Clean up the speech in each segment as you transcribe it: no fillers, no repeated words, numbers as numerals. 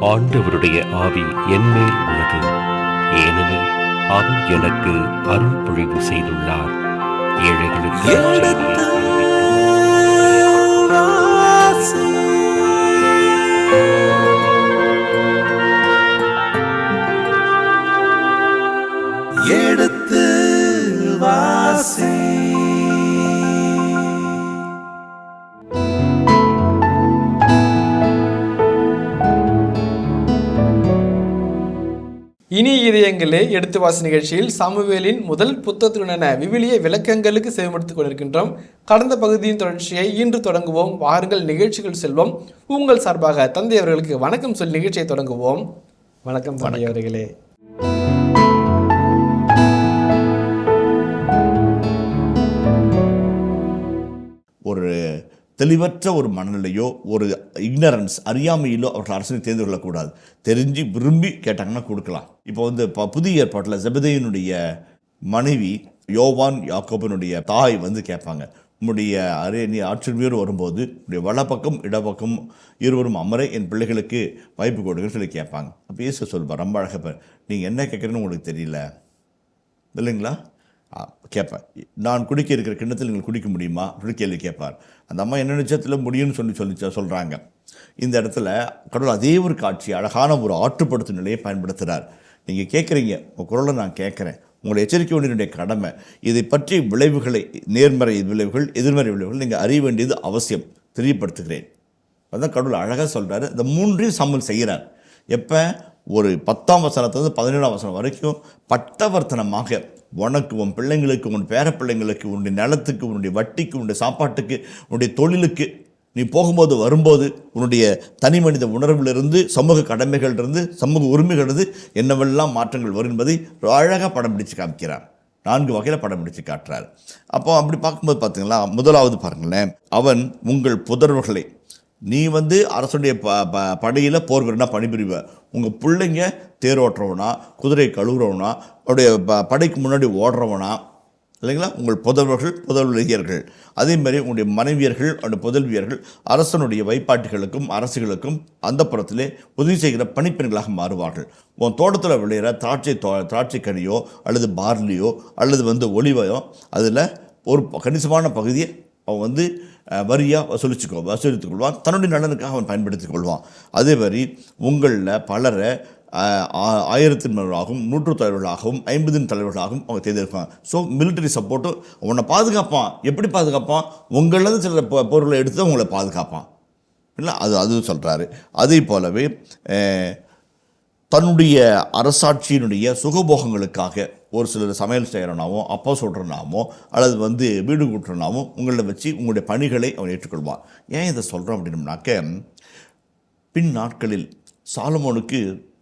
ஆண்டவருடைய ஆவி என்மேல் உள்ளது, ஏனெனில் அவர் எனக்கு அருள் பொழிவு செய்துள்ளார். ஏழைகளுக்கு எடுத்து வாசி. இனி இதயங்களே எடுத்து வாசி நிகழ்ச்சியில் சாமுவேலின் முதல் புத்தகத்துடனான விவிலிய விளக்கங்களுக்கு செவிமடுத்துக் கொண்டிருக்கின்றோம். கடந்த பகுதியின் தொடர்ச்சியை இன்று தொடங்குவோம். வாருங்கள் நிகழ்ச்சிகள் செல்வோம். உங்கள் சார்பாக தந்தை அவர்களுக்கு வணக்கம் சொல்லி நிகழ்ச்சியை தொடங்குவோம். வணக்கம் தந்தை அவர்களே. ஒரு தெளிவற்ற ஒரு மனநிலையோ ஒரு இக்னரன்ஸ் அறியாமையிலோ அவர்கள் அரசனை தேர்ந்து கொள்ளக்கூடாது. தெரிஞ்சு விரும்பி கேட்டாங்கன்னா கொடுக்கலாம். இப்போ வந்து புதிய ஏற்பாட்டில் செபதேயுனுடைய மனைவி யோவான் யாக்கோபினுடைய தாய் வந்து கேட்பாங்க, உன்னுடைய நீ ஆட்சியர் வரும்போது உடைய வலப்பக்கம் இடப்பக்கம் இருவரும் அமர என் பிள்ளைகளுக்கு வாய்ப்பு கொடுங்கன்னு சொல்லி கேட்பாங்க. அப்போ இயேசு சொல்வார், ரொம்ப அழகப்ப, நீங்கள் என்ன கேட்குறேன்னு உங்களுக்கு தெரியல இல்லைங்களா? கேட்பேன், நான் குடிக்க இருக்கிற கிண்ணத்தில் நீங்கள் குடிக்க முடியுமா அப்படின்னு கேள்வி கேட்பார். அந்த அம்மா என்ன நிச்சயத்தில் முடியும்னு சொல்கிறாங்க. இந்த இடத்துல கடவுள் அதே ஒரு காட்சி அழகான ஒரு ஆற்றுப்படுத்தும் நிலையை பயன்படுத்துகிறார். நீங்கள் கேட்குறீங்க, உங்கள் குரலை நான் கேட்குறேன், உங்களை எச்சரிக்கை வேண்டிய கடமை. இதை பற்றி விளைவுகளை, நேர்மறை விளைவுகள் எதிர்மறை விளைவுகள் நீங்கள் அறிய வேண்டியது அவசியம், தெரியப்படுத்துகிறேன். அதுதான் கடவுள் அழகாக சொல்கிறார். இந்த மூன்றையும் சமல் செய்கிறார். எப்போ? ஒரு 10ஆம் வசனத்துலேருந்து 17ஆம் வசனம் வரைக்கும் பட்டவர்த்தனமாக உனக்கு, உன் பிள்ளைங்களுக்கு, உன் பேர பிள்ளைங்களுக்கு, உன்னுடைய நிலத்துக்கு, உன்னுடைய வட்டிக்கு, உன்னுடைய சாப்பாட்டுக்கு, உன்னுடைய தொழிலுக்கு, நீ போகும்போது வரும்போது உன்னுடைய தனி மனித உணர்விலிருந்து, சமூக கடமைகளிலிருந்து, சமூக உரிமைகளிலிருந்து என்னவெல்லாம் மாற்றங்கள் வரும் என்பதை அழகாக படம் பிடிச்சு காமிக்கிறார். 4 வகையில் படம் பிடிச்சு காட்டுறார். அப்போ அப்படி பார்க்கும்போது பார்த்தீங்களா, முதலாவது பாருங்களேன், அவன் உங்கள் புதர்வர்களை, நீ வந்து அரசுடைய படையில் போர் வீரனா பணிபுரிவ, உங்கள் பிள்ளைங்க தேரோட்டுறவனா, குதிரை கழுவுறவனா, அவருடைய படைக்கு முன்னாடி ஓடுறவனா இல்லைங்களா, உங்கள் புதல்வியர்கள், அதேமாதிரி உங்களுடைய மனைவியர்கள், அவருடைய புதல்வியர்கள் அரசனுடைய வைப்பாட்டிகளுக்கும் அரசுகளுக்கும் அந்த புறத்திலே உதவி செய்கிற பணிப்பெண்களாக மாறுவார்கள். உன் தோட்டத்தில் விளையிற திராட்சை கனியோ அல்லது பார்லியோ அல்லது வந்து ஒலிவையோ அதில் ஒரு கணிசமான பகுதியை அவன் வந்து வரியாக வசூலித்துக் கொள்வான். தன்னுடைய நலனுக்காக அவன் பயன்படுத்திக் கொள்வான். அதே மாதிரி உங்களில் பலரை 1000 தலைவர்களாகவும் 100 தலைவர்களாகவும் 50 தலைவர்களாகவும் அவங்க தேர்ந்தெடுப்பாங்க. ஸோ மிலிட்டரி சப்போர்ட்டும் உன்னை பாதுகாப்பான். எப்படி பாதுகாப்பான்? உங்களில் சில பொருளை எடுத்து தான் உங்களை பாதுகாப்பான் இல்லை, அதுவும் சொல்கிறாரு. அதே போலவே தன்னுடைய அரசாட்சியினுடைய சுகபோகங்களுக்காக ஒரு சிலர் சமையல் செய்கிறனாவோ, அப்பா சொல்கிறனாவோ, அல்லது வந்து வீடு கூட்டுறனாவோ உங்களை வச்சு உங்களுடைய பணிகளை அவன் ஏற்றுக்கொள்வான். ஏன் இதை சொல்கிறோம் அப்படின்னம்னாக்க, பின் நாட்களில் சாலமோனுக்கு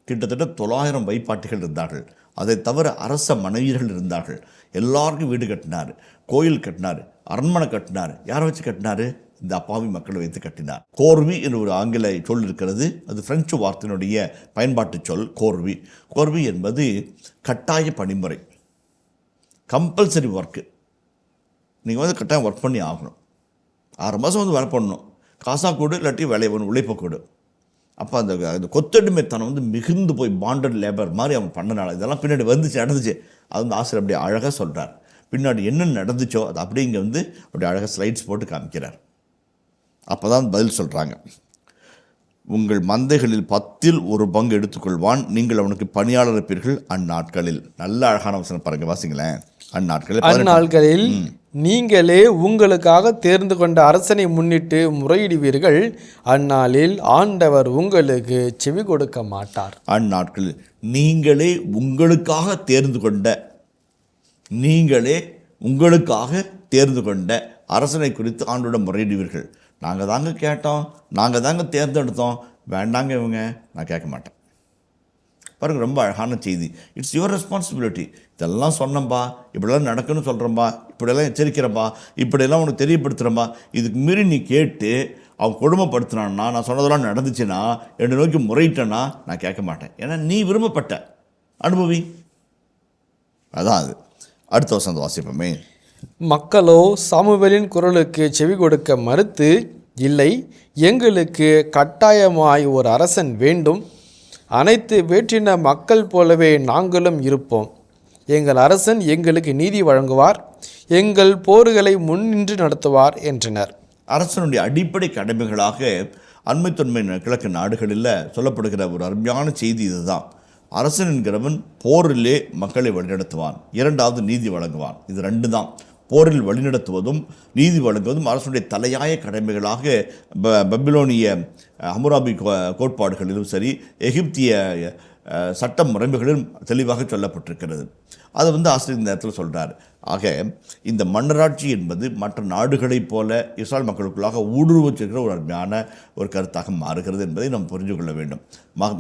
கிட்டத்தட்ட 900 வைப்பாட்டிகள் இருந்தார்கள். அதை தவிர அரச மனைவியர்கள் இருந்தார்கள். எல்லாருக்கும் வீடு கட்டினார், கோயில் கட்டினார், அரண்மனை கட்டினார். யாரை வச்சு கட்டினார்? இந்த அப்பாவி மக்களை வைத்து கட்டினார். கோர்வி என்று ஒரு ஆங்கில சொல் இருக்கிறது. அது பிரெஞ்சு வார்த்தையினுடைய பயன்பாட்டு சொல் கோர்வி. கோர்வி என்பது கட்டாய பணிமுறை, கம்பல்சரி ஒர்க்கு. நீங்கள் வந்து கட்டாயம் ஒர்க் பண்ணி ஆகணும். 6 மாதம் வந்து வேலை பண்ணணும். காசா கூடு, இல்லாட்டி வேலையை ஒன்று உழைப்ப கூடு. அப்போ அந்த கொத்தடிமைத்தனம் வந்து மிகுந்து போய் பாண்டட் லேபர் மாதிரி அவங்க பண்ணனால இதெல்லாம் பின்னாடி நடந்துச்சு. அது வந்து ஆசிரியர் அப்படியே அழகாக சொல்கிறார். பின்னாடி என்ன நடந்துச்சோ அது அப்படியே இங்கே வந்து அப்படியே அழகாக ஸ்லைட்ஸ் போட்டு காமிக்கிறார். அப்போ தான் பதில் சொல்கிறாங்க, உங்கள் மந்தைகளில் 10ல் 1 பங்கு எடுத்துக்கொள்வான், நீங்கள் அவனுக்கு பணியாளர் இருப்பீர்கள் அந்நாட்களில். நல்ல அழகான வசனம் பாருங்க, வாசிங்களேன். அந்நாட்களில் நீங்களே உங்களுக்காக தேர்ந்து கொண்ட அரசனை முன்னிட்டு முறையிடுவீர்கள், அந்நாளில் ஆண்டவர் உங்களுக்கு செவி கொடுக்க மாட்டார். அந்நாட்களில் நீங்களே உங்களுக்காக தேர்ந்து கொண்ட அரசனை குறித்து ஆண்டோட முறையிடுவீர்கள். நாங்கள் தாங்க கேட்டோம், நாங்கள் தாங்க தேர்ந்தெடுத்தோம், வேண்டாங்க இவங்க, நான் கேட்க மாட்டேன். பாருங்கள், ரொம்ப அழகான செய்தி. It's your responsibility. இதெல்லாம் சொன்னம்பா, இப்படியெல்லாம் நடக்குன்னு சொல்கிறேன்பா, இப்படியெல்லாம் எச்சரிக்கிறப்பா, இப்படியெல்லாம் உனக்கு தெரியப்படுத்துகிறப்பா, இதுக்கு மீறி நீ கேட்டு அவன் கொடுமைப்படுத்தினான்னா, நான் சொன்னதெல்லாம் நடந்துச்சுன்னா, என்னை நோக்கி முறையிட்டேன்னா நான் கேட்க மாட்டேன். ஏன்னா நீ விரும்பப்பட்ட அனுபவி. அதான் அது. அடுத்த வசனம் வாசிப்போமே. மக்களோ சாமுவேலின் குரலுக்கு செவி கொடுக்க மறுத்து, இல்லை, எங்களுக்கு கட்டாயமாய் ஒரு அரசன் வேண்டும், அனைத்து வேற்றின மக்கள் போலவே நாங்களும் இருப்போம். எங்கள் அரசன் எங்களுக்கு நீதி வழங்குவார், எங்கள் போர்களை முன்னின்று நடத்துவார் என்றனர். அரசனுடைய அடிப்படை கடமைகளாக அண்மை தொன்மை கிழக்கு நாடுகளில் சொல்லப்படுகிற ஒரு அருமையான செய்தி இதுதான். அரசன் என்கிறவன் போரிலே மக்களை வழிநடத்துவான், இரண்டாவது நீதி வழங்குவான். இது ரெண்டு தான். போரில் வழிநடத்துவதும் நீதி வழங்குவதும் அரசுடைய தலையாய கடமைகளாக பபிலோனிய ஹம்முராபி கோட்பாடுகளிலும் சரி, எகிப்திய சட்ட முறைமைகளிலும் தெளிவாக சொல்லப்பட்டிருக்கிறது. அதை ஆசிரியர் இந்த நேரத்தில் சொல்கிறார். ஆக இந்த மன்னராட்சி என்பது மற்ற நாடுகளைப் போல இஸ்ராயல் மக்களுக்குள்ளாக ஊடுருவச்சிருக்கிற ஒரு அருமையான ஒரு கருத்தாக மாறுகிறது என்பதை நாம் புரிந்து கொள்ள வேண்டும்.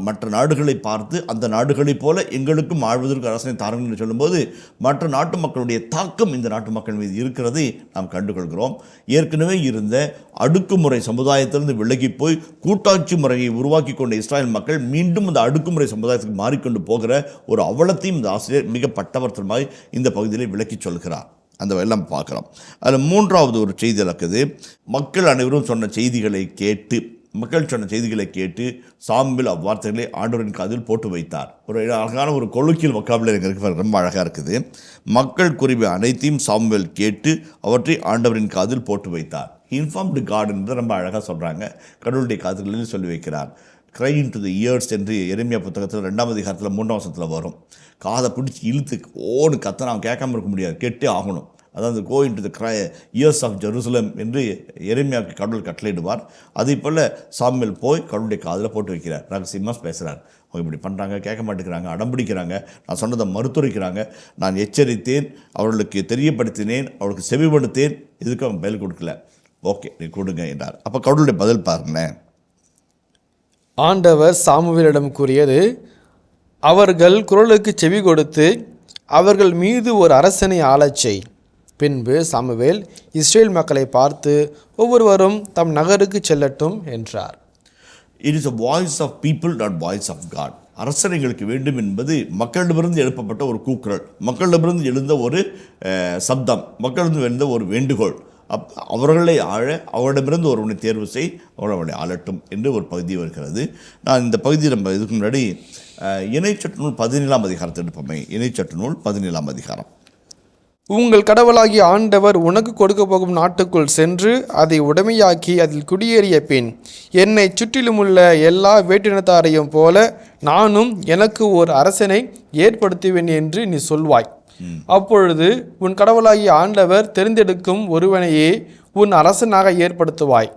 மற்ற நாடுகளை பார்த்து அந்த நாடுகளைப் போல எங்களுக்கும் ஆழ்வதற்கு அரசனை தாருங்கள் என்று சொல்லும்போது மற்ற நாட்டு மக்களுடைய தாக்கம் இந்த நாட்டு மக்கள் மீது இருக்கிறதை நாம் கண்டுகொள்கிறோம். ஏற்கனவே இருந்த அடுக்குமுறை சமுதாயத்திலிருந்து விலகி போய் கூட்டாட்சி முறையை உருவாக்கி கொண்ட இஸ்ராயல் மக்கள் மீண்டும் அந்த அடுக்குமுறை சமுதாயத்துக்கு மாறிக்கொண்டு போகிற ஒரு அவலத்தையும் இந்த ஆசிரியர் மிக பட்டவர்த்தமாய் இந்த பகுதியில் விளக்கி சொல்கிறார். அந்த எல்லாம் பார்க்கலாம். அதில் மூன்றாவது ஒரு செய்தி இருக்குது. மக்கள் அனைவரும் சொன்ன செய்திகளை கேட்டு சாமுவேல் அவ்வார்த்தைகளை ஆண்டவரின் காதில் போட்டு வைத்தார். ஒரு அழகான ஒரு கொலுக்கியல் வொக்காபுலரி இருக்கு, ரொம்ப அழகாக இருக்குது. மக்கள் குறிப்பு அனைத்தையும் சாமுவேல் கேட்டு அவற்றை ஆண்டவரின் காதில் போட்டு வைத்தார். இன்ஃபார்ம்டு காட் என்று ரொம்ப அழகாக சொல்கிறாங்க. கடவுளுடைய காதுகளில் சொல்லி வைக்கிறார். Cry in to the years என்று எரேமியா புத்தகத்தில் 2ஆம் அதிகாரத்தில் 3ஆம் வசனத்தில் வரும். காதை பிடிச்சி இழுத்து ஓடு கத்த நாம் கேட்காம இருக்க முடியாது, கேட்டே ஆகணும். அதாவது go in to the cry ears of Jerusalem என்று எரேமியாவுக்கு கடவுள் கட்டளையிடுவார். அதே போல் சாமுவேல் போய் கடவுளுடைய காதில் போட்டு வைக்கிறார். ரகசியமாக பேசுகிறார். அவங்க இப்படி பண்ணுறாங்க, கேட்க மாட்டேங்கிறாங்க, அடம்பிடிக்கிறாங்க, நான் சொன்னதை மறுத்துரைக்கிறாங்க, நான் எச்சரித்தேன், அவர்களுக்கு தெரியப்படுத்தினேன், அவர்களுக்கு செவிப்படுத்தேன், இதுக்கு அவங்க பதில் கொடுக்கல. ஓகே, நீ கொடுங்க என்றார். அப்போ கடவுளுடைய பதில் பாருங்களேன். ஆண்டவர் சாமுவேலிடம் கூறியது, அவர்கள் குரலுக்கு செவி கொடுத்து அவர்கள் மீது ஒரு அரசனை ஆளச் செய். பின்பு சாமுவேல் இஸ்ரேல் மக்களை பார்த்து ஒவ்வொருவரும் தம் நகருக்கு செல்லட்டும் என்றார். It is a voice of people, not voice of God. அரசர் எங்களுக்கு வேண்டும் என்பது மக்களிடமிருந்து எழுப்பப்பட்ட ஒரு கூக்குரல், மக்களிடமிருந்து எழுந்த ஒரு சப்தம், மக்களிடமிருந்து எழுந்த ஒரு வேண்டுகோள். அவர்களை அவரிடமிருந்து ஒருவனை தேர்வு செய், அவர்களை ஆளட்டும் என்று ஒரு பகுதி வருகிறது. நான் இந்த பகுதியை நம்ம இதுக்கு முன்னாடி இணைச்சட்ட நூல் 17ஆம் அதிகாரத்தை எடுப்போமே. இணைச்சட்ட நூல் 17ஆம் அதிகாரம். உங்கள் கடவுளாகிய ஆண்டவர் உனக்கு கொடுக்க போகும் நாட்டுக்குள் சென்று அதை உடைமையாக்கி அதில் குடியேறிய பின் என்னை சுற்றிலுமுள்ள எல்லா வேற்றினத்தாரையும் போல நானும் எனக்கு ஒரு அரசனை ஏற்படுத்துவேன் என்று நீ சொல்வாய். அப்பொழுது உன் கடவுளாகிய ஆண்டவர் தெரிந்தெடுக்கும் ஒருவனையே உன் அரசனாக ஏற்படுத்துவாய்.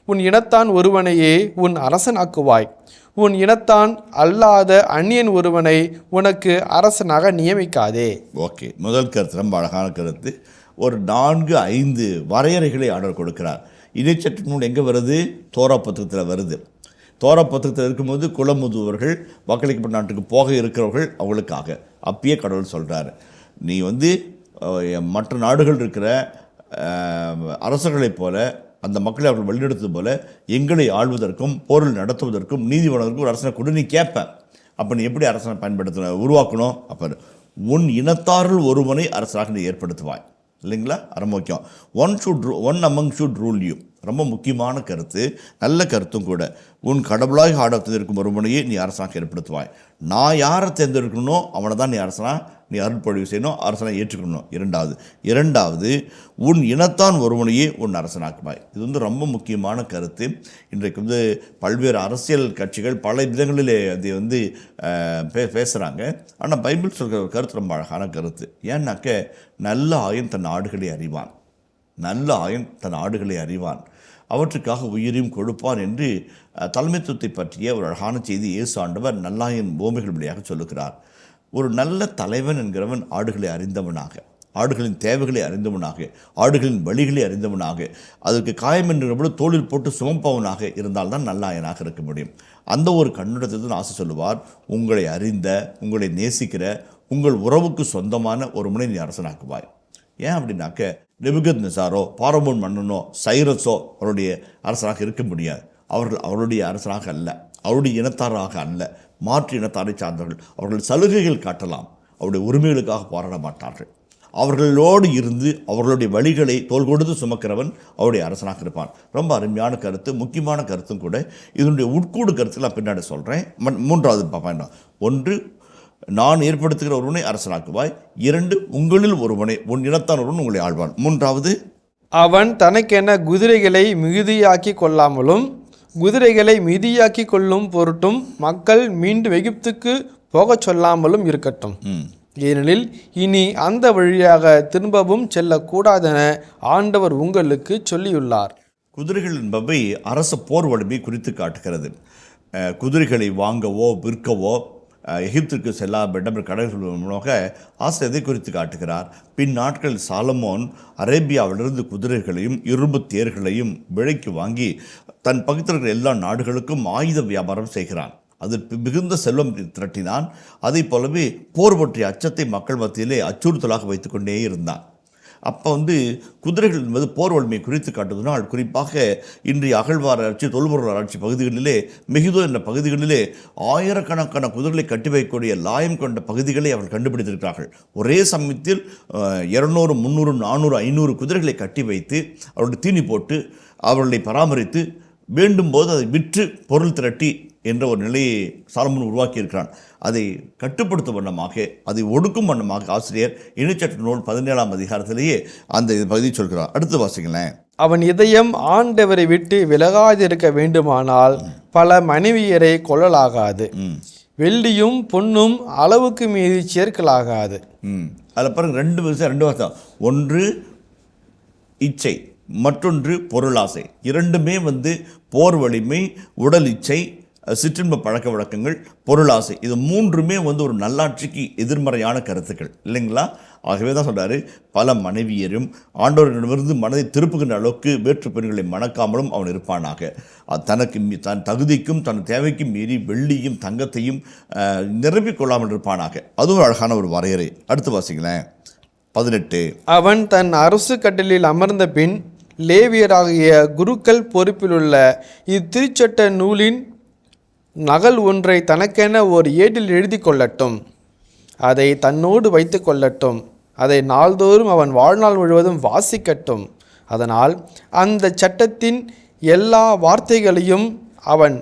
உன் இனத்தான் ஒருவனையே உன் அரசனாக்குவாய். உன் இனத்தான் அல்லாத அந்நியன் ஒருவனை உனக்கு அரசனாக நியமிக்காதே. ஓகே, முதல் கருத்து ரொம்ப அழகான கருத்து. ஒரு 4-5 வரையறைகளை ஆண்டவர் கொடுக்கிறார். இணைச்சட்ட நூல் எங்கே வருது? தோரா புத்தகத்தில் வருது. தோரா புத்தகத்தில் இருக்கும்போது குலமுதுவர்கள், வாக்களிக்கப்பட்ட நாட்டுக்கு போக இருக்கிறவர்கள், அவங்களுக்காக அப்பயே கடவுள் சொல்கிறார், நீ மற்ற நாடுகள் இருக்கிற அரசர்களைப் போல அந்த மக்களை அவர்கள் வழிநடத்துவது போல எங்களை ஆள்வதற்கும் போரில் நடத்துவதற்கும் நீதி வழங்குவதற்கும் ஒரு அரசனை கூட நீ கேட்ப. அப்போ நீ எப்படி அரசனை உருவாக்கணும்? அப்போ உன் இனத்தாரில் ஒருவனை அரசராக நீ ஏற்படுத்துவாய். இல்லைங்களா? ரொம்ப முக்கியம். One among should rule you. ரொம்ப முக்கியமான கருத்து, நல்ல கருத்தும் கூட. உன் கடவுளாக ஆடத்திற்கும் ஒருவனையே நீ அரசனாக ஏற்படுத்துவாய். நான் யாரை தேர்ந்தெடுக்கணும் அவனை தான் நீ நீ அருள்பொழிவு செய்யணும், அரசனை ஏற்றுக்கணும். இரண்டாவது உன் இனத்தான் ஒருவனையே உன் அரசனாக்குவாய். இது ரொம்ப முக்கியமான கருத்து. இன்றைக்கு பல்வேறு அரசியல் கட்சிகள் பல விதங்களிலே அதை பேசுகிறாங்க. ஆனால் பைபிள் சொல்கிற ஒரு கருத்து ரொம்ப அழகான கருத்து. ஏன்னாக்க நல்ல ஆயன் தன் ஆடுகளை அறிவான், நல்ல ஆயன் தன் ஆடுகளை அறிவான், அவற்றுக்காக உயிரையும் கொடுப்பான் என்று தலைமைத்துவத்தை பற்றிய ஒரு அழகான செய்தி இயேசு ஆண்டவர் நல்லாயன் பூமிகள் வழியாக சொல்லுகிறார். ஒரு நல்ல தலைவன் என்கிறவன் ஆடுகளை அறிந்தவனாக, ஆடுகளின் தேவைகளை அறிந்தவனாக, ஆடுகளின் வழிகளை அறிந்தவனாக, அதற்கு காயம் என்கிறபோது தோளில் போட்டு சுமப்பவனாக இருந்தால்தான் நல்லாயனாக இருக்க முடியும். அந்த ஒரு கண்ணோட்டத்தை தான் ஆசை சொல்லுவார். உங்களை அறிந்த, உங்களை நேசிக்கிற, உங்கள் உறவுக்கு சொந்தமான ஒரு முனை நீ அரசனாக்குவாய். ஏன் அப்படின்னாக்க நெபுகத்நேசாரோ பாரமோன் மன்னனோ சைரஸோ அவருடைய அரசராக இருக்க முடியாது. அவர்கள் அவருடைய அரசராக அல்ல, அவருடைய இனத்தாராக அல்ல, மாற்று இனத்தாரை சார்ந்தவர்கள். அவர்கள் சலுகைகள் காட்டலாம், அவருடைய உரிமைகளுக்காக போராட மாட்டார்கள். அவர்களோடு இருந்து அவர்களுடைய வழிகளை தோள் கொடுத்து சுமக்கிறவன் அவருடைய அரசனாக இருப்பான். ரொம்ப அருமையான கருத்து, முக்கியமான கருத்தும் கூட. இதனுடைய உட்கூடு கருத்து நான் பின்னாடி சொல்கிறேன். மூன்றாவது பாப்பா, ஒன்று, நான் ஏற்படுத்துகிற ஒருவனை அரசனாக்குவாய். 2, உங்களில் ஒருவனை, உன் இனத்தான் ஒருவன் உங்களை ஆழ்வான். மூன்றாவது, அவன் தனக்கென குதிரைகளை மிகுதியாக்கி கொள்ளாமலும் குதிரைகளை மிதியாக்கி கொள்ளும் பொருட்டும் மக்கள் மீண்டும் எகிப்துக்கு போகச் சொல்லாமலும் இருக்கட்டும். ஏனெனில் இனி அந்த வழியாக திரும்பவும் செல்லக்கூடாதென ஆண்டவர் உங்களுக்கு சொல்லியுள்ளார். குதிரைகள் என்பவை அரச போர் வலிமை குறித்து காட்டுகிறது. குதிரைகளை வாங்கவோ விற்கவோ எகிப்திற்கு செல்லாவிடம் கடல்கள் மூலமாக ஆசிரியத்தை குறித்து காட்டுகிறார். பின் நாட்களில் சாலமோன் அரேபியாவிலிருந்து குதிரைகளையும் இரும்பு தேர்களையும் விலைக்கு வாங்கி தன் பக்கத்தில் இருக்கிற எல்லா நாடுகளுக்கும் ஆயுத வியாபாரம் செய்கிறான். அது மிகுந்த செல்வம் திரட்டினான். அதை போலவே போர் பற்றிய அச்சத்தை மக்கள் மத்தியிலே அச்சுறுத்தலாக வைத்துக்கொண்டே இருந்தான். அப்போ குதிரைகள் என்பது போர் வலிமை குறித்து காட்டுவதனால், குறிப்பாக இன்றைய அகழ்வாராய்ச்சி, தொல்பொருள் ஆராய்ச்சி பகுதிகளிலே, மெகிதோ என்ற பகுதிகளிலே ஆயிரக்கணக்கான குதிரைகளை கட்டி வைக்கக்கூடிய லாயம் கொண்ட பகுதிகளை அவர்கள் கண்டுபிடித்திருக்கிறார்கள். ஒரே சமயத்தில் 200, 300, 400, 500 குதிரைகளை கட்டி வைத்து அவருடைய தீனி போட்டு அவர்களை பராமரித்து வேண்டும் போது அதை விற்று பொருள் திரட்டி என்ற ஒரு நிலையை சாலமோன் உருவாக்கியிருக்கிறான். அதை கட்டுப்படுத்தும் வண்ணமாக, அதை ஒடுக்கும் வண்ணமாக ஆசிரியர் இணைச்சட்ட நூல் 17ஆம் அதிகாரத்திலேயே அந்த பகுதியை சொல்கிறார். அடுத்து வாசிங்களேன். அவன் இதயம் ஆண்டவரை விட்டு விலகாதிருக்க வேண்டுமானால் பல மனைவியரை கொள்ளலாகாது. வெள்ளியும் பொன்னும் அளவுக்கு மீறி சேர்க்கலாகாது. அதில் பாருங்க, 2 வருஷம். ஒன்று இச்சை, மற்றொன்று பொருளாசை. இரண்டுமே போர் வலிமை, உடல் இச்சை, சிற்றின்ப பழக்க வழக்கங்கள், பொருளாசை, இது மூன்றுமே ஒரு நல்லாட்சிக்கு எதிர்மறையான கருத்துக்கள் இல்லைங்களா? ஆகவே தான் சொல்கிறாரு, பல மனைவியரும் ஆண்டவரிடமிருந்து மனதை திருப்புகின்ற அளவுக்கு வேற்று பெண்களை மணக்காமலும் அவன் இருப்பானாக. தனக்கு தன் தகுதிக்கும் தன் தேவைக்கும் மீறி வெள்ளியும் தங்கத்தையும் நிரப்பிக் கொள்ளாமல் இருப்பானாக. அதுவும் அழகான ஒரு வரையறை. அடுத்து வாசிங்களேன். 18. அவன் தன் அரசு கட்டிலில் அமர்ந்த பின் லேவியராகிய குருக்கள் பொறுப்பிலுள்ள இத்திருச்சட்ட நூலின் நகல் ஒன்றை தனக்கென ஒரு ஏட்டில் எழுதி கொள்ளட்டும். அதை தன்னோடு வைத்து கொள்ளட்டும். அதை நாள்தோறும் அவன் வாழ்நாள் முழுவதும் வாசிக்கட்டும். அதனால் அந்த சட்டத்தின் எல்லா வார்த்தைகளையும் அவன்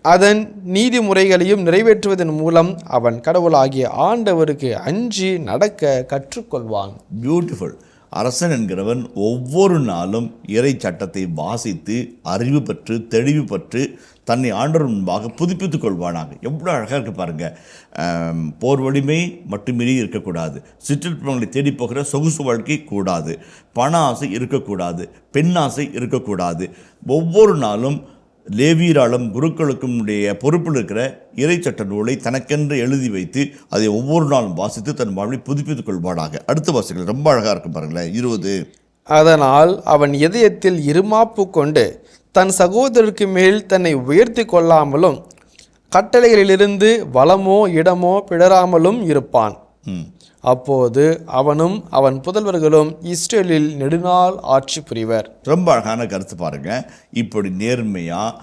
அதன் நீதிமுறைகளையும் நிறைவேற்றுவதன் மூலம் அவன் கடவுளாகிய ஆண்டவருக்கு அஞ்சி நடக்க கற்றுக்கொள்வான். பியூட்டிஃபுல். அரசன் என்கிறவன் ஒவ்வொரு நாளும் இறை சட்டத்தை வாசித்து அறிவு பெற்று தெளிவு பெற்று தன்னை ஆண்டவர் முன்பாக புதுப்பித்துக் கொள்வானாக. எவ்வளோ அழகாக இருக்கு பாருங்கள். போர் வலிமை மட்டுமே இருக்கக்கூடாது. சிற்றின்பங்களை தேடி போகிற சொகுசு வாழ்க்கை கூடாது. பண ஆசை இருக்கக்கூடாது. பெண் ஆசை இருக்கக்கூடாது. ஒவ்வொரு நாளும் லேவியராலும் குருக்களுக்கும் பொறுப்பில் இருக்கிற இறைச்சட்ட நூலை தனக்கென்று எழுதி வைத்து அதை ஒவ்வொரு நாளும் வாசித்து தன் வாழ்வை புதுப்பித்துக் கொள்வானாக. அடுத்த வாசிகள் ரொம்ப அழகாக இருக்கும் பாருங்களேன். 20. அதனால் அவன் இதயத்தில் இருமாப்பு கொண்டு தன் சகோதரருக்கு மேல் தன்னை உயர்த்தி கொள்ளாமலும் கட்டளைகளிலிருந்து வளமோ இடமோ பிடராமலும் இருப்பான். அப்போது அவனும் அவன் புதல்வர்களும் இஸ்ரேலில் நெடுநாள் ஆட்சி புரிவர். ரொம்ப அழகான கருத்து பாருங்கள். இப்படி நேர்மையாக,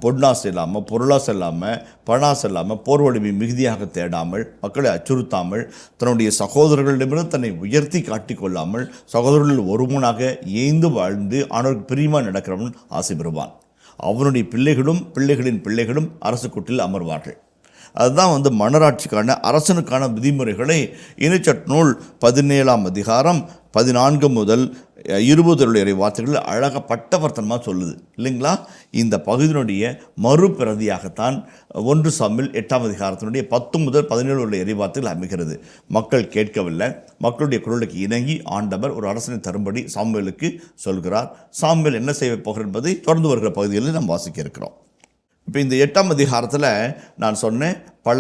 பொன்னாசை இல்லாமல், பொருளாசை இல்லாமல், பணாசை இல்லாமல், போர் வலிமை மிகுதியாக தேடாமல், மக்களை அச்சுறுத்தாமல், தன்னுடைய சகோதரர்களிடமிருந்து தன்னை உயர்த்தி காட்டிக்கொள்ளாமல், சகோதரர்கள் ஒருவனாக ஏய்ந்து வாழ்ந்து ஆண்டவருக்கு பிரியமாக நடக்கிறவன் ஆசை பெறுவான். அவனுடைய பிள்ளைகளும் பிள்ளைகளின் பிள்ளைகளும் அரசு கூட்டில் அமர்வார்கள். அதுதான் மன்னராட்சிக்கான அரசனுக்கான விதிமுறைகளை இணைச்சட்ட நூல் 17ஆம் அதிகாரம் 14 முதல் 20 வார்த்தைகள் அழகாக பட்டவர்த்தனமாக சொல்லுது இல்லைங்களா? இந்த பகுதியினுடைய மறுபிரதியாகத்தான் 1 சாமுவேல் 8ஆம் அதிகாரத்தினுடைய 10 முதல் 17 வார்த்தைகள் அமைகிறது. மக்கள் கேட்கவில்லை. மக்களுடைய குரலுக்கு இணங்கி ஆண்டவர் ஒரு அரசனை தரும்படி சாமுவேலுக்கு சொல்கிறார். சாமுவேல் என்ன செய்ய போகிறார் என்பதை தொடர்ந்து வருகிற பகுதிகளில் நாம் வாசிக்க இருக்கிறோம். இப்போ இந்த 8ஆம் அதிகாரத்தில் நான் சொன்னேன், பல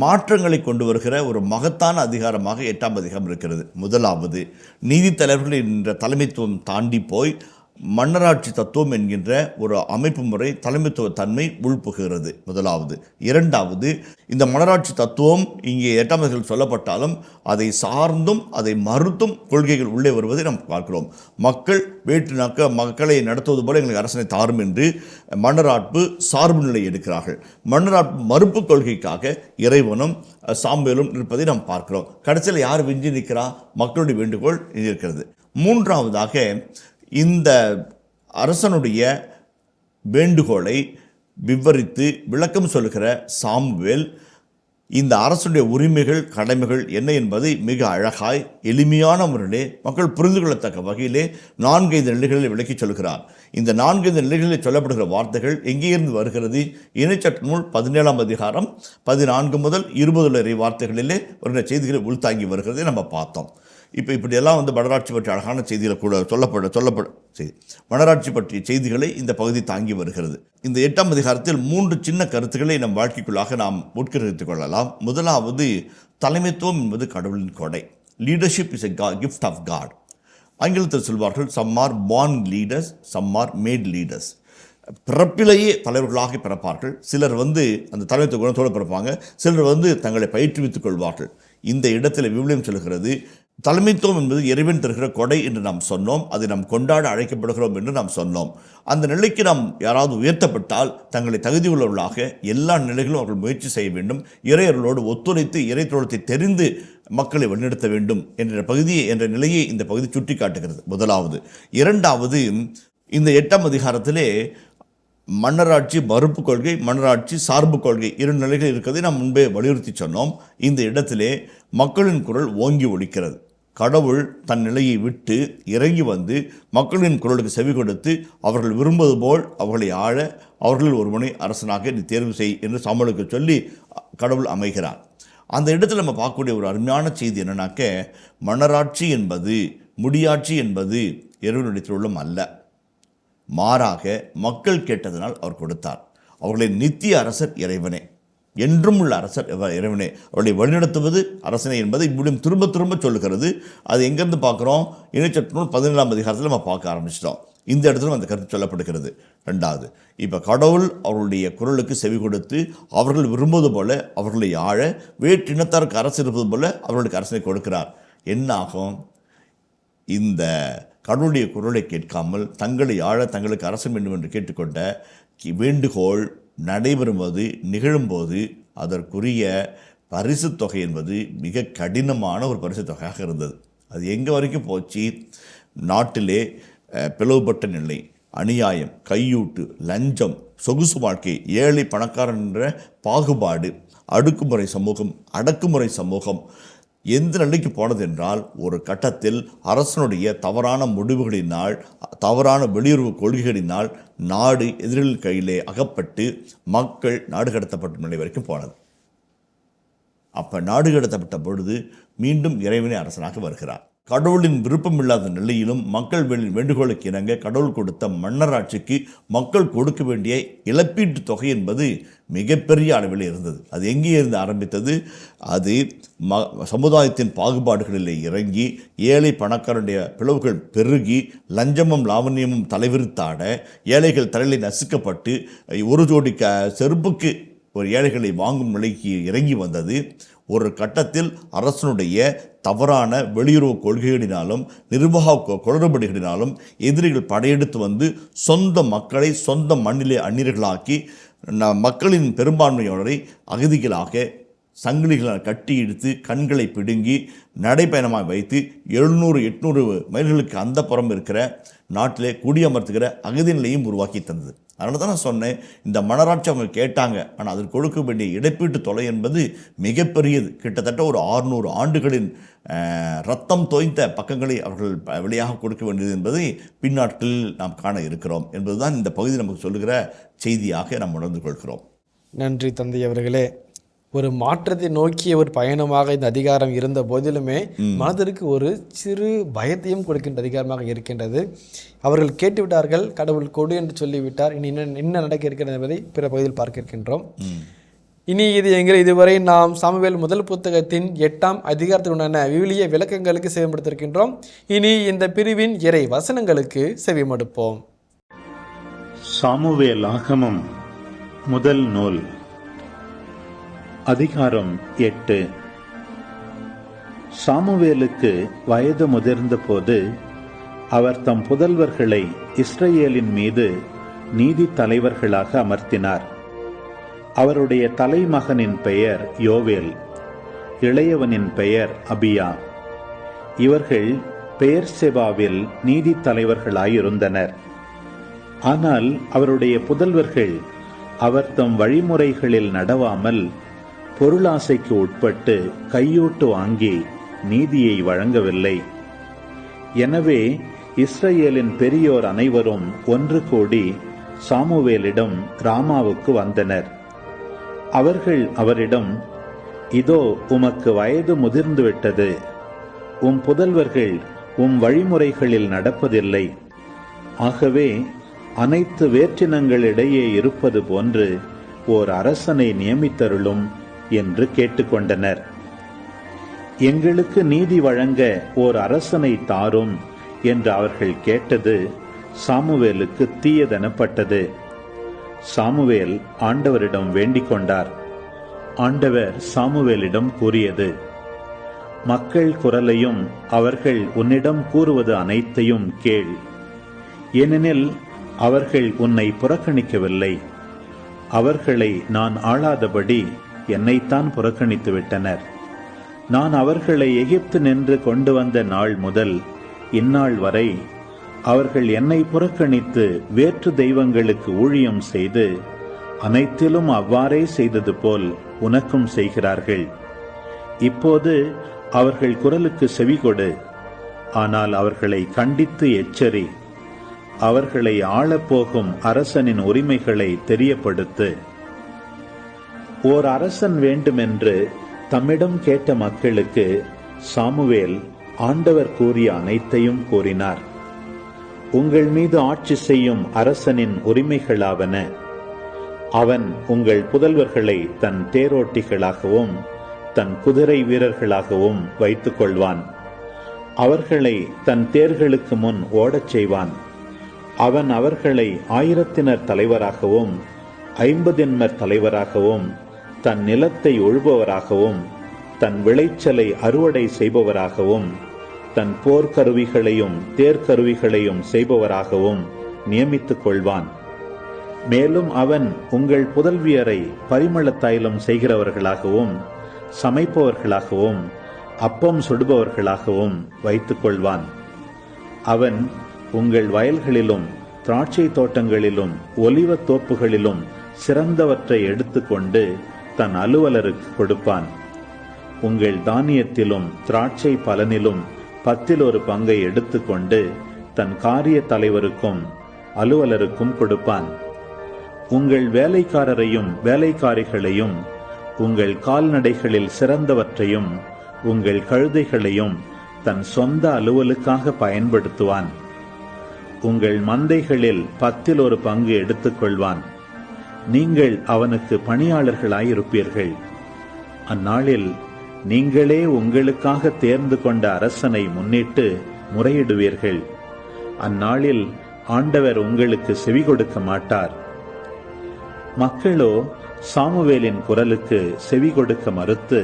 மாற்றங்களை கொண்டு வருகிற ஒரு மகத்தான அதிகாரமாக 8ஆம் அதிகாரம் இருக்கிறது. முதலாவது, நீதி தலைவர்கள் என்ற தலைமைத்துவம் தாண்டி போய் மன்னராட்சி தத்துவம் என்கின்ற ஒரு அமைப்பு முறை தலைமைத்துவ தன்மை உள்புகிறது முதலாவது. இரண்டாவது, இந்த மன்னராட்சி தத்துவம் இங்கே 8ஆம் அதிகாரத்தில் சொல்லப்பட்டாலும் அதை சார்ந்தும் அதை மறுத்தும் கொள்கைகள் உள்ளே வருவதை நாம் பார்க்கிறோம். மக்கள் மக்களை நடத்துவது போல எங்களுக்கு அரசனை தாரும் என்று மன்னராட்பு சார்பு நிலை எடுக்கிறார்கள். மன்னராட்பு மறுப்பு கொள்கைக்காக இறைவனும் சாம்பலும் இருப்பதை நாம் பார்க்கிறோம். கடைசியில் யார் விஞ்சி நிற்கிறா? மக்களுடைய வேண்டுகோள் இருக்கிறது. மூன்றாவதாக, இந்த அரசனுடைய வேண்டுகோளை விவரித்து விளக்கம் சொல்கிற சாமுவேல் இந்த அரசுடைய உரிமைகள் கடமைகள் என்ன என்பதை மிக அழகாய் எளிமையான முறையிலே மக்கள் புரிந்து கொள்ளத்தக்க வகையிலே 4-5 நிலைகளில் விளக்கி சொல்கிறார். இந்த 4-5 நிலைகளில் சொல்லப்படுகிற வார்த்தைகள் எங்கேயிருந்து வருகிறது? இணைச்சட்ட நூல் 17ஆம் அதிகாரம் 14 முதல் 20 வரை வார்த்தைகளிலே வருகிற செய்திகளை உள்தாங்கி வருகிறதை நம்ம பார்த்தோம். இப்போ இப்படியெல்லாம் மன்னராட்சி பற்றிய அழகான செய்திகளை கூட சொல்லப்பட மன்னராட்சி பற்றிய செய்திகளை இந்த பகுதி தாங்கி வருகிறது. இந்த 8ஆம் அதிகாரத்தில் 3 சின்ன கருத்துக்களை நம் வாழ்க்கைக்குள்ளாக நாம் உட்கிரகித்துக் கொள்ளலாம். முதலாவது, தலைமைத்துவம் என்பது கடவுளின் கொடை. Leadership is a gift of God. ஆங்கிலத்தில் சொல்வார்கள், some are born leaders, some are made leaders. பிறப்பிலேயே தலைவர்களாக பிறப்பார்கள். சிலர் அந்த தலைமைத்துவ குணத்தோடு பிறப்பாங்க. சிலர் தங்களை பயிற்றுவித்துக் கொள்வார்கள். இந்த இடத்துல விவிலியம் சொல்கிறது, தலைமைத்துவம் என்பது இறைவன் தருகிற கொடை என்று நாம் சொன்னோம். அதை நாம் கொண்டாட அழைக்கப்படுகிறோம் என்று நாம் சொன்னோம். அந்த நிலைக்கு நாம் யாராவது உயர்த்தப்பட்டால் தங்களை தகுதியுள்ளவர்களாக எல்லா நிலைகளும் அவர்கள் முயற்சி செய்ய வேண்டும். இறையர்களோடு ஒத்துழைத்து இறைத்தோழத்தை தெரிந்து மக்களை வழிநடத்த வேண்டும் என்ற நிலையை இந்த பகுதி சுட்டி காட்டுகிறது. முதலாவது. இரண்டாவது, இந்த 8ஆம் அதிகாரத்திலே மன்னராட்சி மறுப்பு கொள்கை, மன்னராட்சி சார்பு கொள்கை 2 நிலைகள் இருக்கிறதை நாம் முன்பே வலியுறுத்தி சொன்னோம். இந்த இடத்திலே மக்களின் குரல் ஓங்கி ஒலிக்கிறது. கடவுள் தன் நிலையை விட்டு இறங்கி மக்களின் குரலுக்கு செவி கொடுத்து அவர்கள் விரும்புவது போல் அவர்களை ஆள அவர்களில் ஒருவனை அரசனாக நீ தேர்வு செய் என்று சாமுவேலுக்கு சொல்லி கடவுள் அமைகிறார். அந்த இடத்துல நம்ம பார்க்கக்கூடிய ஒரு அருமையான செய்தி என்னன்னாக்க, மன்னராட்சி என்பது முடியாட்சி என்பது இறைவனுடைய உள்ளம் அல்ல. மாறாக மக்கள் கேட்டதனால் அவர் கொடுத்தார். அவர்களின் நித்திய அரசர் இறைவனே, என்றும் உள்ள அரசர் இறைவனே, அவர்களை வழிநடத்துவது அரசனை என்பதை இப்படியும் திரும்ப திரும்ப சொல்லுகிறது. அது எங்கேருந்து பார்க்குறோம்? இணைச்சட்ட நூல் 17ஆம் அதிகாரத்தில் நம்ம பார்க்க ஆரம்பிச்சிட்டோம். இந்த இடத்துல அந்த கருத்து சொல்லப்படுகிறது. ரெண்டாவது, இப்போ கடவுள் அவர்களுடைய குரலுக்கு செவி கொடுத்து அவர்கள் விரும்புவது போல அவர்களை ஆழ, வேற்றினத்தாருக்கு அரசு இருப்பது போல அவர்களுக்கு அரசனை கொடுக்கிறார். என்ன ஆகும்? இந்த கடவுளுடைய குரலை கேட்காமல் தங்களை ஆழ தங்களுக்கு அரசு வேண்டும் என்று கேட்டுக்கொண்ட வேண்டுகோள் நடைபெறும்போது நிகழும்போது அதற்குரிய பரிசு தொகை என்பது மிக கடினமான ஒரு பரிசு தொகையாக இருந்தது. அது எங்கே வரைக்கும் போச்சு? நாட்டிலே பிளவுபட்ட நிலை, அநியாயம், கையூட்டு, லஞ்சம், சொகுசு வாழ்க்கை, ஏழை பணக்காரன் என்ற பாகுபாடு, அடுக்குமுறை சமூகம், அடக்குமுறை சமூகம் எந்த நிலைக்கு போனது என்றால், ஒரு கட்டத்தில் அரசனுடைய தவறான முடிவுகளினால், தவறான வெளியுறவு கொள்கைகளினால் நாடு எதிரிகள் கையிலே அகப்பட்டு மக்கள் நாடு கடத்தப்பட்ட நிலை வரைக்கும் போனது. அப்போ நாடு கடத்தப்பட்ட பொழுது மீண்டும் இறைவனே அரசனாக வருகிறார். கடவுளின் விருப்பம் இல்லாத நிலையிலும் மக்கள் வேண்டுகோளுக்கு இணங்க கடவுள் கொடுத்த மன்னராட்சிக்கு மக்கள் கொடுக்க வேண்டிய இழப்பீட்டு தொகை என்பது மிகப்பெரிய அளவில் இருந்தது. அது எங்கே இருந்து ஆரம்பித்தது? அது சமுதாயத்தின் பாகுபாடுகளில் இறங்கி ஏழை பணக்காரனுடைய பிளவுகள் பெருகி லஞ்சமும் லாவண்யமும் தலைவிரித்தாட ஏழைகள் தலையில் நசுக்கப்பட்டு ஒரு ஜோடி செருப்புக்கு ஒரு ஏழைகளை வாங்கும் நிலைக்கு இறங்கி வந்தது. ஒரு கட்டத்தில் அரசனுடைய தவறான வெளியுறவு கொள்கைகளினாலும் நிர்வாக குளறுபடிகளினாலும் எதிரிகள் படையெடுத்து சொந்த மக்களை சொந்த மண்ணிலே அந்நியர்களாக்கி மக்களின் பெரும்பான்மையோரை அகதிகளாக சங்கிலிகளால் கட்டி இழுத்து கண்களை பிடுங்கி நடைப்பயணமாக வைத்து 700-800 மைல்களுக்கு அந்த புறம் இருக்கிற நாட்டிலே குடியமர்த்துகிற அகதி நிலையும் உருவாக்கி தந்தது. அதனால தான் நான் சொன்னேன், இந்த மன்னராட்சி அவங்க கேட்டாங்க, ஆனால் அதற்கு கொடுக்க வேண்டிய இழப்பீட்டு தொகை என்பது மிகப்பெரியது. கிட்டத்தட்ட ஒரு 600 ஆண்டுகளின் ரத்தம் தோய்ந்த பக்கங்களை அவர்கள் வெளியாக கொடுக்க வேண்டியது என்பதை பின்னாட்களில் நாம் காண இருக்கிறோம் என்பதுதான் இந்த பகுதி நமக்கு சொல்லுகிற செய்தியாக நாம் உணர்ந்து கொள்கிறோம். நன்றி தந்தை அவர்களே. ஒரு மாற்றத்தை நோக்கிய ஒரு பயணமாக இந்த அதிகாரம் இருந்த போதிலுமே மனதிற்கு ஒரு சிறு பயத்தையும் கொடுக்கின்ற அதிகாரமாக இருக்கின்றது. அவர்கள் கேட்டுவிட்டார்கள், கடவுள் கொடு என்று சொல்லிவிட்டார், இனி என்ன நடக்க இருக்கிறது என்பதை பிற பகுதியில் பார்க்க இருக்கின்றோம். இனி இது எங்கள் இதுவரை நாம் சாமுவேல் முதல் புத்தகத்தின் 8ஆம் அதிகாரத்துடனான விவிலிய விளக்கங்களுக்கு செவிமடுத்திருக்கின்றோம். இனி இந்த பிரிவின் இறை வசனங்களுக்கு செவிமடுப்போம். சாமுவேல் ஆகமம் முதல் நூல் அதிகாரம் 8. சாமுவேலுக்கு வயது முதிர்ந்த போது அவர் தம் புதல்வர்களை இஸ்ரவேலின் மீது நீதி தலைவர்களாக அமர்த்தினார். அவருடைய தலைமகனின் பெயர் யோவேல், இளையவனின் பெயர் அபியா. இவர்கள் பெயர்செபாவில் நீதி தலைவர்களாயிருந்தனர். ஆனால் அவருடைய புதல்வர்கள் அவர் தம் வழிமுறைகளில் நடவாமல் பொருளாசைக்கு உட்பட்டு கையூட்டு வாங்கி நீதியை வழங்கவில்லை. எனவே இஸ்ரவேலின் பெரியோர் அனைவரும் ஒன்று கூடி சாமுவேலிடம் ராமாவுக்கு வந்தனர். அவர்கள் அவரிடம், இதோ உமக்கு வயது முதிர்ந்துவிட்டது, உம் புதல்வர்கள் உம் வழிமுறைகளில் நடப்பதில்லை. ஆகவே அனைத்து வேற்றினங்களிடையே இருப்பது போன்று ஓர் அரசனை நியமித்தருளும் என்று கேட்டுக்கொண்டனர். எங்களுக்கு நீதி வழங்க ஓர் அரசனை தாரும் என்று அவர்கள் கேட்டது சாமுவேலுக்கு தீயதெனப்பட்டது. சாமுவேல் ஆண்டவரிடம் வேண்டிக் கொண்டார். ஆண்டவர் சாமுவேலிடம் கூறியது, மக்கள் குரலையும் அவர்கள் உன்னிடம் கூறுவது அனைத்தையும் கேள். ஏனெனில் அவர்கள் உன்னை புறக்கணிக்கவில்லை. அவர்களை நான் ஆளாதபடி என்னைத்தான் புறக்கணித்து விட்டனர். நான் அவர்களை எகிப்து நின்று கொண்டு வந்த நாள் முதல் இந்நாள் வரை அவர்கள் என்னை புறக்கணித்து வேற்று தெய்வங்களுக்கு ஊழியம் செய்து அனைத்திலும் அவ்வாறே செய்தது போல் உனக்கும் செய்கிறார்கள். இப்போது அவர்கள் குரலுக்கு செவிகொடு. ஆனால் அவர்களை கண்டித்து எச்சரி. அவர்களை ஆளப்போகும் அரசனின் உரிமைகளை தெரியப்படுத்து. ஓர் அரசன் வேண்டுமென்று தம்மிடம் கேட்ட மக்களுக்கு சாமுவேல் ஆண்டவர் கூறிய அனைத்தையும் கூறினார். உங்கள் மீது ஆட்சி செய்யும் அரசனின் உரிமைகளாவன. அவன் உங்கள் புதல்வர்களை தன் தேரோட்டிகளாகவும் தன் குதிரை வீரர்களாகவும் வைத்துக் கொள்வான். அவர்களை தன் தேர்களுக்கு முன் ஓடச் செய்வான். அவன் அவர்களை 1000 தலைவராகவும் 50 தலைவராகவும் தன் நிலத்தை உழுபவராகவும் தன் விளைச்சலை அறுவடை செய்பவராகவும் தன் போர்க்கருவிகளையும் தேர்கருவிகளையும் செய்பவராகவும் நியமித்துக் கொள்வான். மேலும் அவன் உங்கள் புதல்வியரை பரிமள தைலம் செய்கிறவர்களாகவும் சமைப்பவர்களாகவும் அப்பம் சுடுபவர்களாகவும் வைத்துக் கொள்வான். அவன் உங்கள் வயல்களிலும் திராட்சை தோட்டங்களிலும் ஒலிவத் தோப்புகளிலும் சிறந்தவற்றை எடுத்துக்கொண்டு தன் அலுவலருக்கு கொடுப்பான். உங்கள் தானியத்திலும் திராட்சை பலனிலும் 10 பங்கை எடுத்துக்கொண்டு தன் காரிய தலைவருக்கும் அலுவலருக்கும் கொடுப்பான். உங்கள் வேலைக்காரரையும் வேலைக்காரிகளையும் உங்கள் கால்நடைகளில் சிறந்தவற்றையும் உங்கள் கழுதைகளையும் தன் சொந்த அலுவலுக்காக பயன்படுத்துவான். உங்கள் மந்தைகளில் 10 பங்கு எடுத்துக்கொள்வான். நீங்கள் அவனுக்கு பணியாளர்களாயிருப்பீர்கள். அந்நாளில் நீங்களே உங்களுக்காக தேர்ந்து கொண்ட அரசனை முன்னிட்டு முறையிடுவீர்கள். அந்நாளில் ஆண்டவர் உங்களுக்கு செவி கொடுக்க மாட்டார். மக்களோ சாமுவேலின் குரலுக்கு செவி கொடுக்க மறுத்து,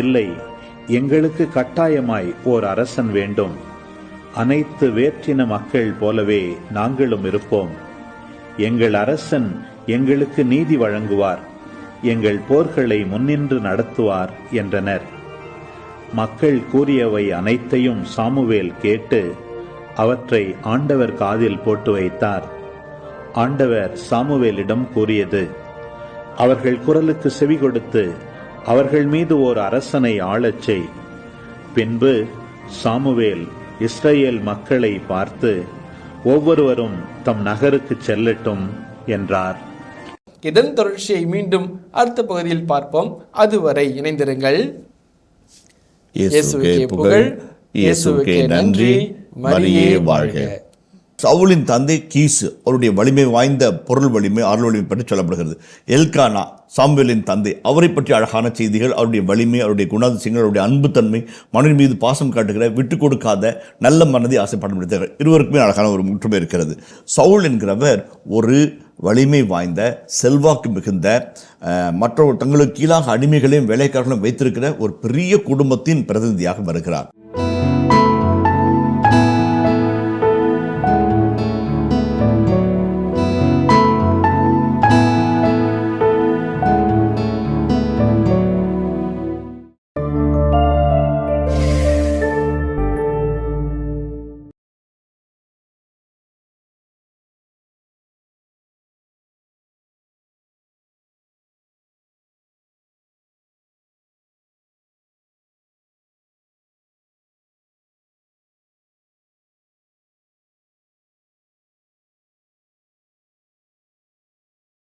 இல்லை, எங்களுக்கு கட்டாயமாய் ஓர் அரசன் வேண்டும். அனைத்து வேற்றின மக்கள் போலவே நாங்களும் இருப்போம். எங்கள் அரசன் எங்களுக்கு நீதி வழங்குவார், எங்கள் போர்களை முன்னின்று நடத்துவார் என்றனர். மக்கள் கூறியவை அனைத்தையும் சாமுவேல் கேட்டு அவற்றை ஆண்டவர் காதில் போட்டு வைத்தார். ஆண்டவர் சாமுவேலிடம் கூறியது, அவர்கள் குரலுக்கு செவி கொடுத்து அவர்கள் மீது ஓர் அரசனை ஆளச் செய். பின்பு சாமுவேல் இஸ்ரவேல் மக்களை பார்த்து, ஒவ்வொருவரும் தம் நகருக்கு செல்லட்டும் என்றார். இதன் தொடர்ச்சியை மீண்டும் அடுத்த பகுதியில் பார்ப்போம். அதுவரை இணைந்திருங்கள். இயேசுவுக்கே புகழ், இயேசுவுக்கே நன்றி, மரியே வாழ்க. சவுலின் தந்தை கீசு, அவருடைய வலிமை வாய்ந்த பொருள் வலிமை, அருள் வலிமை பற்றி சொல்லப்படுகிறது. எல்கானா, சாமுவேலின் தந்தை, அவரை பற்றி அழகான செய்திகள், அவருடைய வலிமை, அவருடைய குணாதிசயங்கள், அவருடைய அன்புத்தன்மை, மனிதன் மீது பாசம் காட்டுகிற, விட்டு கொடுக்காத நல்ல மனதை ஆசைப்பட முடியாது. இருவருக்குமே அழகான ஒரு முற்றுமை இருக்கிறது. சவுல் என்கிறவர் ஒரு வலிமை வாய்ந்த, செல்வாக்கு மிகுந்த, மற்றவர் தங்களுக்கு கீழாக அடிமைகளையும் வேலைக்காரர்களையும் வைத்திருக்கிற ஒரு பெரிய குடும்பத்தின் பிரதிநிதியாக வருகிறார்.